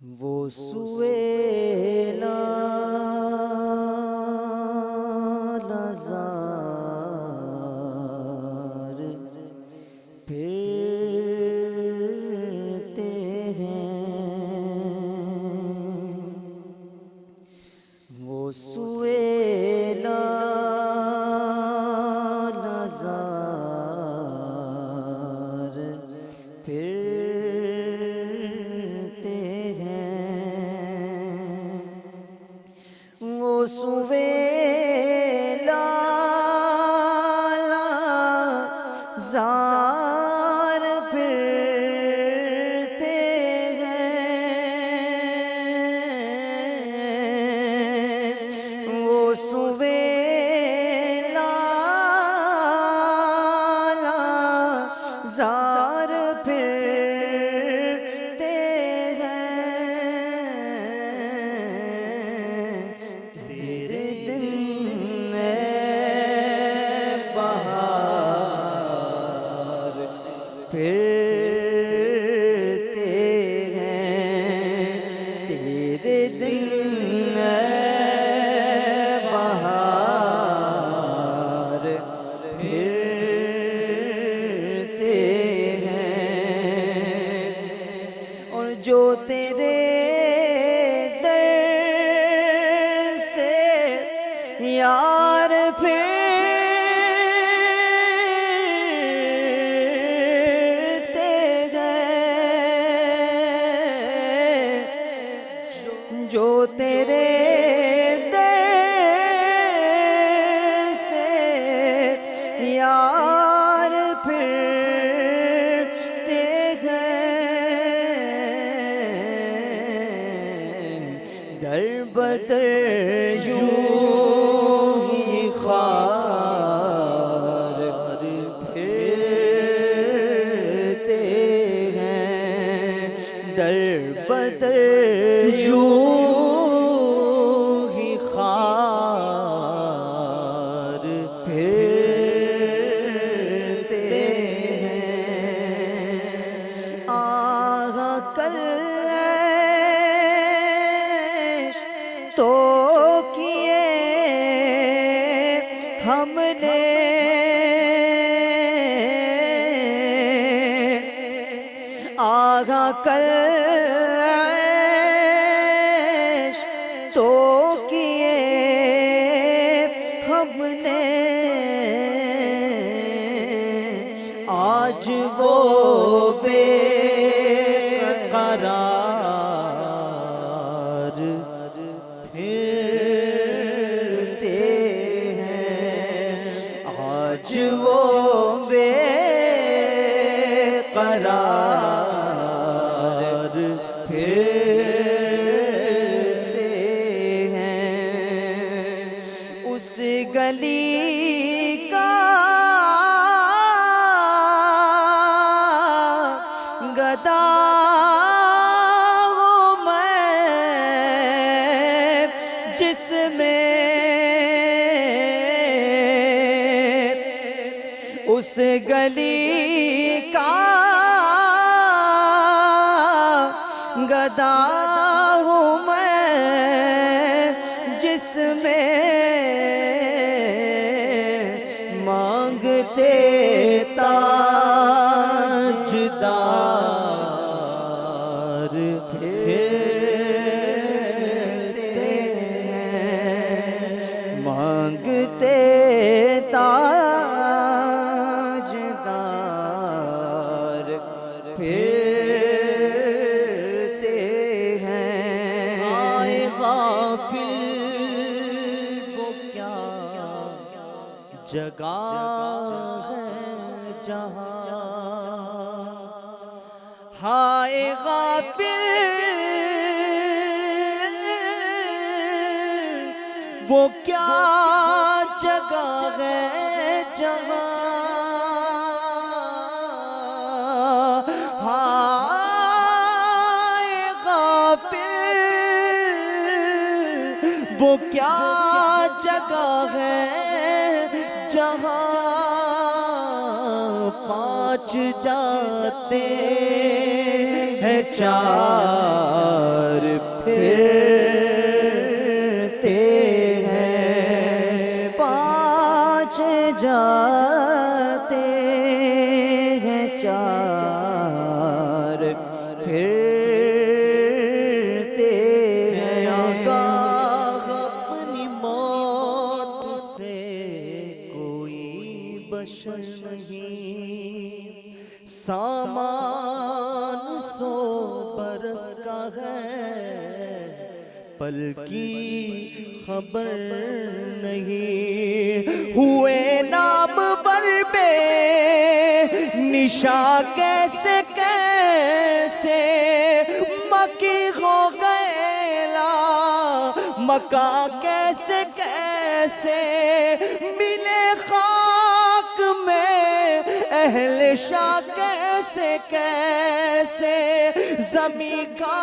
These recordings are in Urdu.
وہ سویلا لزار پھرتے ہیں، وہ سویلا لزار پھرتے ہیں، وہ سویلا لزار پھرتے ہیں، وہ سویلا لزار پھرتے ہیں، تیرے دن بہار پھرتے ہیں، تیرے دن بہار پھرتے ہیں، اور جو تیرے در سے یار پھرتے گئے، جو تیرے در سے یار پھرتے گئے، در بدر یوں ہی خوار پھرتے ہیں، در بدر یوں ہی خوار پھرتے ہیں، آہا کلش تو کیے ہم نے، آگاہ کلش تو کیے ہم نے، آج وہ بے قرار پھرتے ہیں، آج وہ بے قرار پھرتے ہیں، اس گلی کا گدا ہوں میں، جس میں اس گلی کا گدا ہوں میں، جس میں مانگتے تاجدار پھرتے ہیں، مانگتے تاجدار پھرتے ہیں، آئے غافل وہ کیا جگہ ہے جہاں، ہائے غافل وہ کیا جگہ ہے جہاں، ہائے غافل وہ کیا جگہ ہے جہاں پانچ جاتے ہیں چار پھرتے ہیں پانچ جاتے ہیں چار پھرتے ہیں آگاہ اپنی موت سے کوئی بشر نہیں سامان 100 برس کا ہے پل کی خبر نہیں ہوئے نام بر بے نشا کیسے کیسے مکی ہو گئے لا مکہ کیسے کیسے ملے خاک میں اہل شاہ کیسے کیسے زمین کھا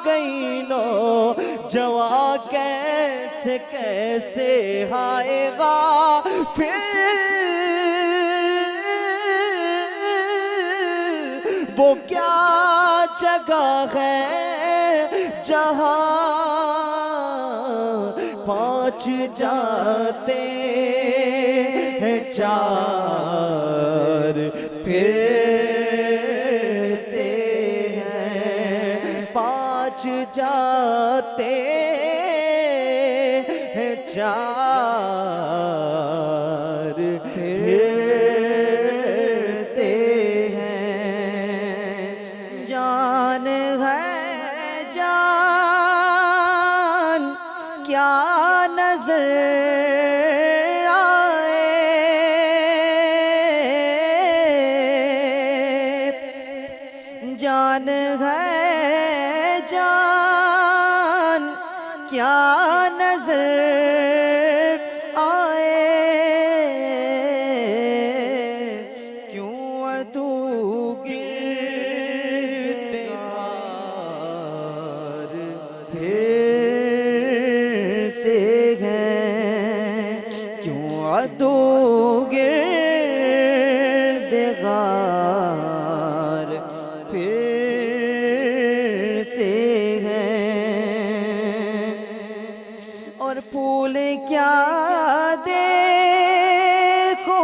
گئی نو جوان کیسے کیسے ہائے غافل وہ کیا جگہ ہے جہاں پانچ جاتے ہیں چار پھرتے ہیں پانچ جاتے ہیں چار پھرتے ہیں جان ہے جان کیا نظر جان ہے جان کیا نظر آئے کیوں عدو گرد غار پھرتے ہیں کیوں عدو گرد غار پھرتے ہیں اور پھول کیا دیکھو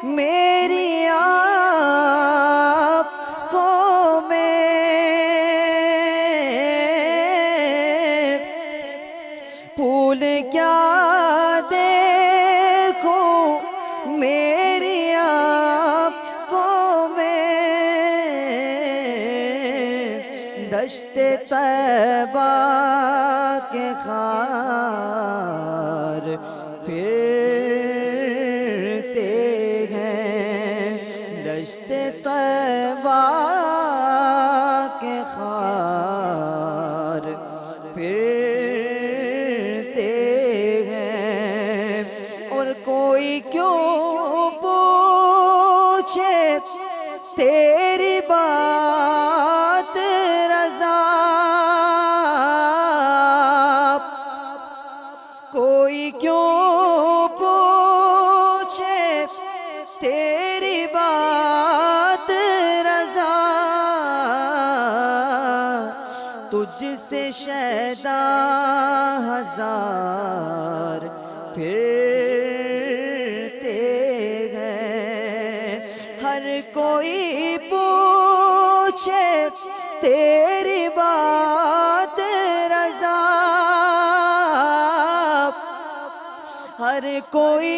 میری آپ کو میں پھول کیا دیکھو میری آپ کو میں دشت طیبہ کے خار پھرتے ہیں دشت طیبہ کے خار پھرتے ہیں اور کوئی کیوں پوچھے تیری بات رضا کوئی کیوں پوچھے تیری بات رضا تجھ سے شیدا ہزار پھرتے ہیں ہر کوئی پوچھے تیری بات رضا ہر کوئی